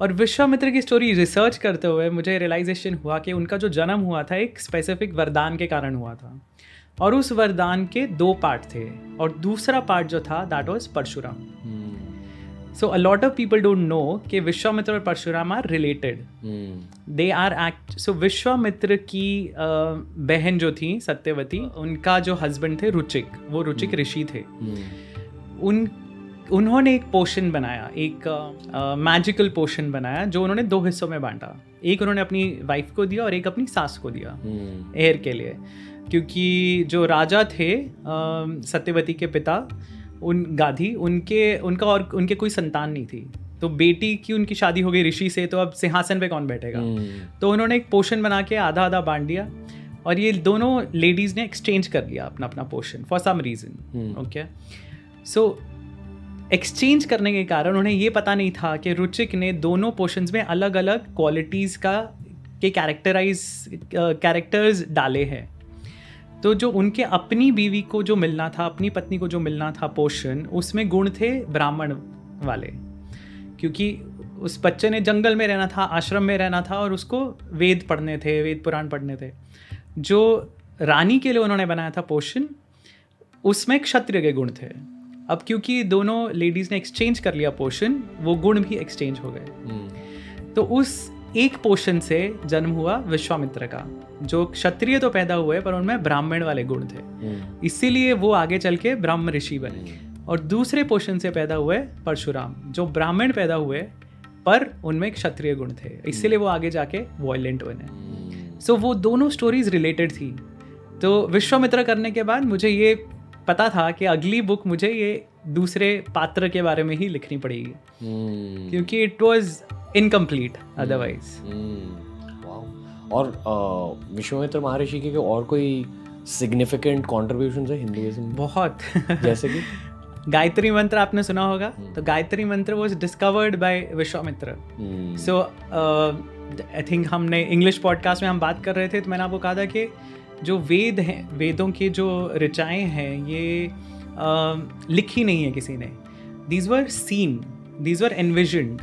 और विश्वामित्र की story research करते हुए मुझे रियलाइजेशन हुआ कि उनका जो जन्म हुआ था एक स्पेसिफिक वरदान के कारण हुआ था, और उस वरदान के 2 पार्ट थे, और दूसरा पार्ट जो था that was Parshuram. So a lot of people don't know कि विश्वामित्र और Parshuram are related. They are act so Vishwamitra की बहन जो थी सत्यवती, उनका जो हस्बैंड थे रुचिक, वो रुचिक ऋषि थे। उन्होंने एक पोशन बनाया, एक मैजिकल पोशन बनाया जो उन्होंने 2 हिस्सों में बांटा। एक उन्होंने अपनी वाइफ को दिया और एक अपनी सास को दिया हेयर के लिए, क्योंकि जो राजा थे सत्यवती के पिता गाधी, उनके कोई संतान नहीं थी, तो बेटी की उनकी शादी हो गई ऋषि से, तो अब सिंहासन पे कौन बैठेगा। तो उन्होंने एक पोशन बना के आधा आधा बांट दिया, और ये दोनों लेडीज़ ने एक्सचेंज कर लिया अपना अपना portion for some reason. Okay, so exchange करने के कारण उन्हें ये पता नहीं था कि रुचिक ने दोनों पोर्शंस में अलग अलग क्वालिटीज़ के कैरेक्टर्स डाले हैं। तो जो उनके अपनी बीवी को जो मिलना था, अपनी पत्नी को जो मिलना था पोर्शन, उसमें गुण थे ब्राह्मण वाले, क्योंकि उस बच्चे ने जंगल में रहना था, आश्रम में रहना था, और उसको वेद पढ़ने थे, वेद पुराण पढ़ने थे। जो रानी के लिए उन्होंने बनाया था पोर्शन, उसमें क्षत्रिय के गुण थे। अब क्योंकि दोनों लेडीज़ ने एक्सचेंज कर लिया पोर्शन, वो गुण भी एक्सचेंज हो गए। तो उस एक पोर्शन से जन्म हुआ विश्वामित्र का, जो क्षत्रिय तो पैदा हुए पर उनमें ब्राह्मण वाले गुण थे, इसीलिए वो आगे चल के ब्रह्म ऋषि बने। और दूसरे पोर्शन से पैदा हुए परशुराम, जो ब्राह्मण पैदा हुए पर उनमें क्षत्रिय गुण थे, इसीलिए वो आगे जाके वॉयलेंट बने। सो वो दोनों स्टोरीज रिलेटेड थी। तो विश्वामित्र करने के बाद मुझे ये पता था कि अगली बुक मुझे ये दूसरे पात्र के बारे में ही लिखनी पड़ेगी, क्योंकि इट वाज इनकम्प्लीट अदरवाइज। और विश्वामित्र महर्षि के और कोई सिग्निफिकेंट कॉन्ट्रीब्यूशंस है हिंदुइज्म में? बहुत जैसे कि गायत्री मंत्र आपने सुना होगा। तो गायत्री मंत्र was discovered by Vishwamitra. So I think हमने इंग्लिश पॉडकास्ट में हम बात कर रहे थे, तो मैंने आपको कहा था कि जो वेद हैं, वेदों की जो ऋचाएँ हैं, ये लिखी नहीं है किसी ने। These were seen, these were envisioned.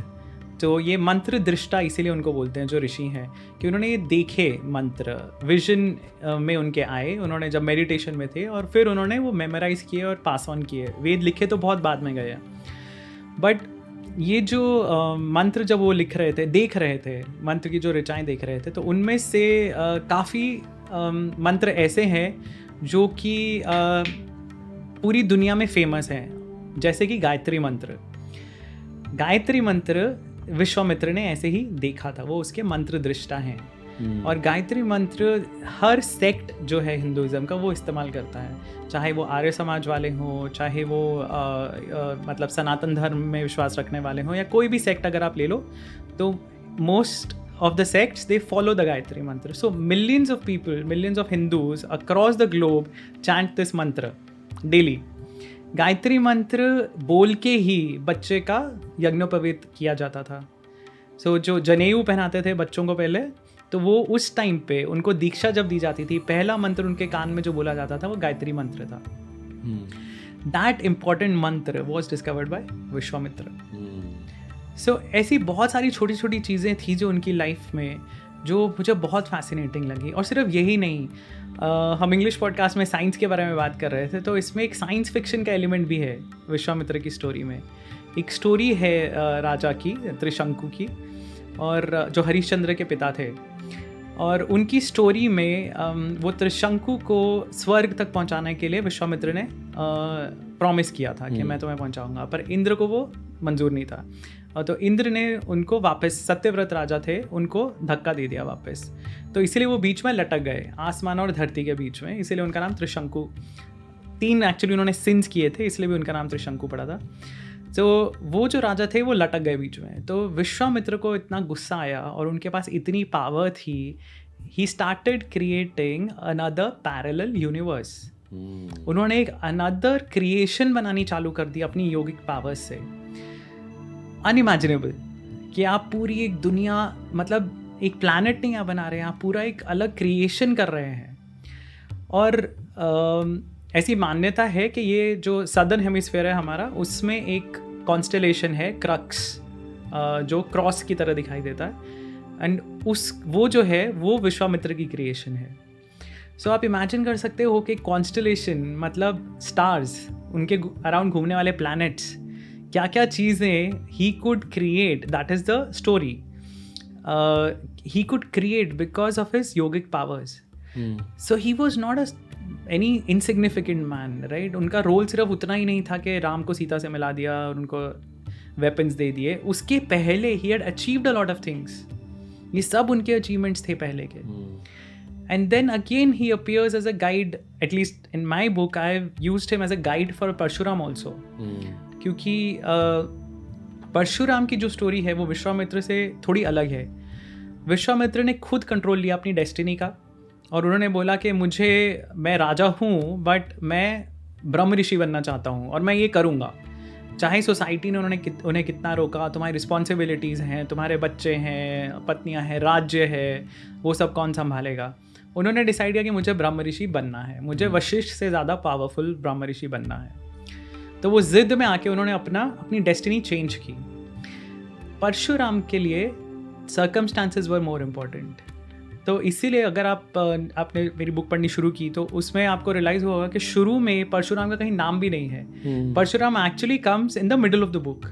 तो ये मंत्र दृष्टा इसीलिए उनको बोलते हैं जो ऋषि हैं, कि उन्होंने ये देखे मंत्र, विजन में उनके आए, उन्होंने जब मेडिटेशन में थे, और फिर उन्होंने वो मेमोराइज किए और पास ऑन किए। वेद लिखे तो बहुत बाद में गए, बट ये जो मंत्र जब वो लिख रहे थे, देख रहे थे, मंत्र की जो ऋचाएँ देख रहे थे, तो उनमें से काफ़ी मंत्र ऐसे हैं जो कि पूरी दुनिया में फेमस हैं, जैसे कि गायत्री मंत्र। गायत्री मंत्र विश्वामित्र ने ऐसे ही देखा था, वो उसके मंत्र दृष्टा हैं। और गायत्री मंत्र हर सेक्ट जो है हिंदुइज्म का वो इस्तेमाल करता है, चाहे वो आर्य समाज वाले हों, चाहे वो मतलब सनातन धर्म में विश्वास रखने वाले हों, या कोई भी सेक्ट अगर आप ले लो, तो most of the sects they follow the Gayatri mantra. So millions of people, millions of Hindus across the globe chant this mantra daily. Gayatri मंत्र बोल के ही बच्चे का यज्ञोपवीत किया जाता था। सो जो जनेऊ पहनाते थे बच्चों को पहले, तो वो उस टाइम पे उनको दीक्षा जब दी जाती थी, पहला मंत्र उनके कान में जो बोला जाता था वो गायत्री मंत्र था। दैट इम्पॉर्टेंट मंत्र वॉज डिस्कवर्ड बाय विश्वामित्र। सो ऐसी बहुत सारी छोटी छोटी चीज़ें थी जो उनकी लाइफ में, जो मुझे बहुत फैसिनेटिंग लगी। और सिर्फ यही नहीं, हम इंग्लिश पॉडकास्ट में साइंस के बारे में बात कर रहे थे, तो इसमें एक साइंस फिक्शन का एलिमेंट भी है विश्वामित्र की स्टोरी में। एक स्टोरी है राजा की, त्रिशंकु की, और जो हरिश्चंद्र के पिता थे, और उनकी स्टोरी में वो त्रिशंकु को स्वर्ग तक पहुंचाने के लिए विश्वामित्र ने प्रॉमिस किया था कि मैं तुम्हें पहुंचाऊंगा, पर इंद्र को वो मंजूर नहीं था। तो इंद्र ने उनको वापस, सत्यव्रत राजा थे, उनको धक्का दे दिया वापस। तो इसीलिए वो बीच में लटक गए, आसमान और धरती के बीच में, इसीलिए उनका नाम त्रिशंकु। 3 एक्चुअली उन्होंने सिंस किए थे, इसलिए भी उनका नाम त्रिशंकु पड़ा था। तो वो जो राजा थे वो लटक गए बीच में। तो विश्वामित्र को इतना गुस्सा आया और उनके पास इतनी पावर थी, he started creating another parallel universe. उन्होंने एक अनदर क्रिएशन बनानी चालू कर दी अपनी योगिक पावर्स से। अनइमेजिनेबल कि आप पूरी एक दुनिया, मतलब एक प्लैनेट नहीं आप बना रहे हैं, आप पूरा एक अलग क्रिएशन कर रहे हैं। और ऐसी मान्यता है कि ये जो सदर्न हेमिस्फीयर है हमारा, उसमें एक कॉन्स्टेलेशन है क्रक्स, जो क्रॉस की तरह दिखाई देता है, एंड वो जो है वो विश्वामित्र की क्रिएशन है। सो आप इमेजिन कर सकते हो कि कॉन्स्टलेशन मतलब स्टार्स, उनके अराउंड घूमने वाले प्लैनेट्स, क्या क्या चीज़ें he could create, that is the story. He could create because of his yogic powers. So he was not any insignificant man, right. उनका रोल सिर्फ उतना ही नहीं था कि राम को सीता से मिला दिया और उनको वेपन्स दे दिए। उसके पहले he had achieved a lot of things. ये सब उनके अचीवमेंट्स थे पहले के। And then again he appears as a guide, at least in my book I have used him as a guide for Parshuram also. क्योंकि परशुराम की जो story है वो विश्वामित्र से थोड़ी अलग है। विश्वामित्र ने खुद कंट्रोल लिया अपनी डेस्टिनी का, और उन्होंने बोला कि मैं राजा हूँ बट मैं ब्रह्म ऋषि बनना चाहता हूँ और मैं ये करूँगा, चाहे सोसाइटी ने उन्हें कितना रोका। तुम्हारी रिस्पॉन्सिबिलिटीज़ हैं, तुम्हारे बच्चे हैं, पत्नियाँ हैं, राज्य है, वो सब कौन संभालेगा। उन्होंने डिसाइड किया कि मुझे ब्रह्म ऋषि बनना है, मुझे वशिष्ठ से ज़्यादा पावरफुल ब्रह्म ऋषि बनना है। तो वो जिद में आके उन्होंने अपनी डेस्टिनी चेंज की। परशुराम के लिए सर्कमस्टांसेस वर मोर इम्पॉर्टेंट। तो इसीलिए अगर आपने मेरी बुक पढ़नी शुरू की तो उसमें आपको रियलाइज़ होगा कि शुरू में परशुराम का कहीं नाम भी नहीं है। Parshuram actually comes in the middle of the book,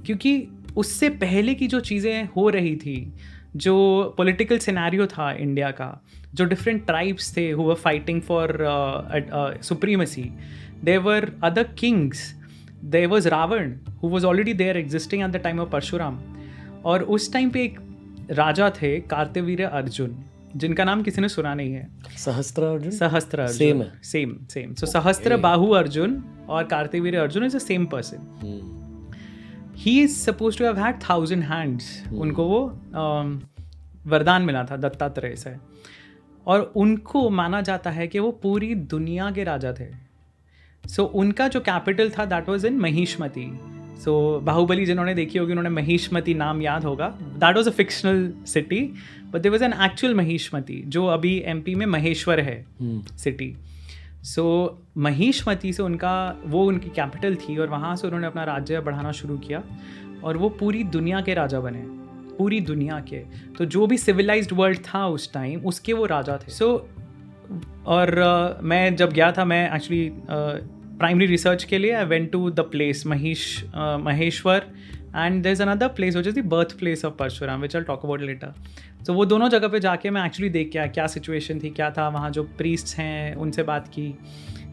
क्योंकि उससे पहले की जो चीज़ें हो रही थी, जो पॉलिटिकल सिनेरियो था इंडिया का, जो डिफरेंट ट्राइब्स थे who were fighting for supremacy, there were other kings, there was Ravan who was already there existing at the time of Parshuram. और उस टाइम पे एक राजा थे कार्तवीर्य अर्जुन, जिनका नाम किसी ने सुना नहीं है। सहस्त्र अर्जुन सेम। सो सहस्त्र बाहु अर्जुन और Kartavirya Arjun is the same person. He is suppose to have had 1000 hands. उनको वो वरदान मिला था दत्तात्रेय से, और उनको माना जाता है कि वो पूरी दुनिया के राजा थे। सो उनका जो कैपिटल था that was in Mahishmati. So Baahubali जिन्होंने देखी होगी उन्होंने महिष्मति नाम याद होगा। That was a fictional city but there was an actual Mahishmati, जो अभी एमपी में महेश्वर है सिटी। सो महिष्मति से उनकी कैपिटल थी, और वहाँ से उन्होंने अपना राज्य बढ़ाना शुरू किया, और वो पूरी दुनिया के राजा बने, पूरी दुनिया के। तो जो भी सिविलाइज्ड वर्ल्ड था उस टाइम, उसके वो राजा थे। सो और मैं जब गया था, मैं एक्चुअली प्राइमरी रिसर्च के लिए I went to the place Maheshwar, and there is another place which is the birth place of Parshuram which I will talk about later. तो वो दोनों जगह पे जाके मैं एक्चुअली देख के आया क्या सिचुएशन थी, क्या था वहाँ। जो प्रीस्ट्स हैं उनसे बात की,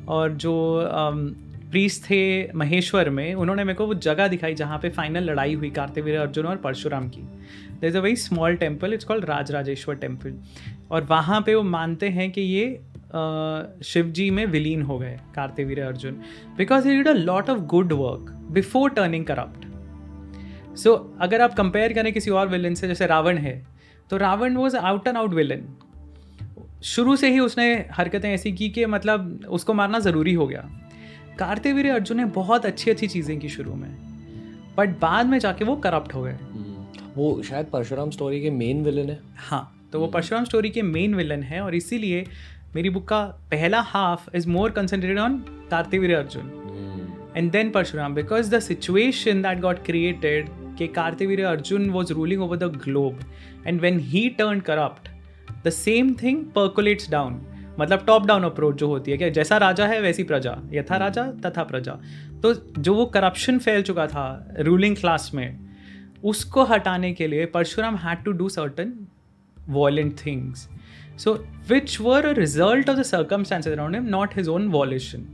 और जो प्रीस्ट थे महेश्वर में, उन्होंने मेरे को वो जगह दिखाई जहाँ पे फाइनल लड़ाई हुई कार्तवीर्य अर्जुन और परशुराम की। There is a very small temple, it's called Rajrajeshwar temple, और वहाँ पे वो मानते हैं कि ये शिव जी में विलीन हो गए Kartavirya Arjun, because he did a lot of good work before turning corrupt. So अगर आप कंपेयर करें किसी और विलन से, जैसे रावण है, तो Ravan was out and out villain. शुरू से ही उसने हरकतें ऐसी की कि मतलब उसको मारना ज़रूरी हो गया। कार्तवीर्य अर्जुन ने बहुत अच्छी अच्छी चीज़ें की शुरू में, बट बाद में जाके वो करप्ट हो गए। वो शायद परशुराम स्टोरी के मेन विलन है। हाँ, तो वो परशुराम स्टोरी के मेन विलन है, और इसीलिए मेरी बुक का पहला half is more concentrated on Kartavirya Arjun and then Parashuram, because the situation that got created कि Kartavirya Arjun was ruling over the globe, and when he turn corrupt the same thing percolates down. मतलब top down approach जो होती है कि जैसा राजा है वैसी प्रजा, यथा राजा तथा प्रजा। तो जो वो करप्शन फैल चुका था रूलिंग क्लास में, उसको हटाने के लिए Parshuram had to do certain violent things, so which were a result of the circumstances around him, not his own volition.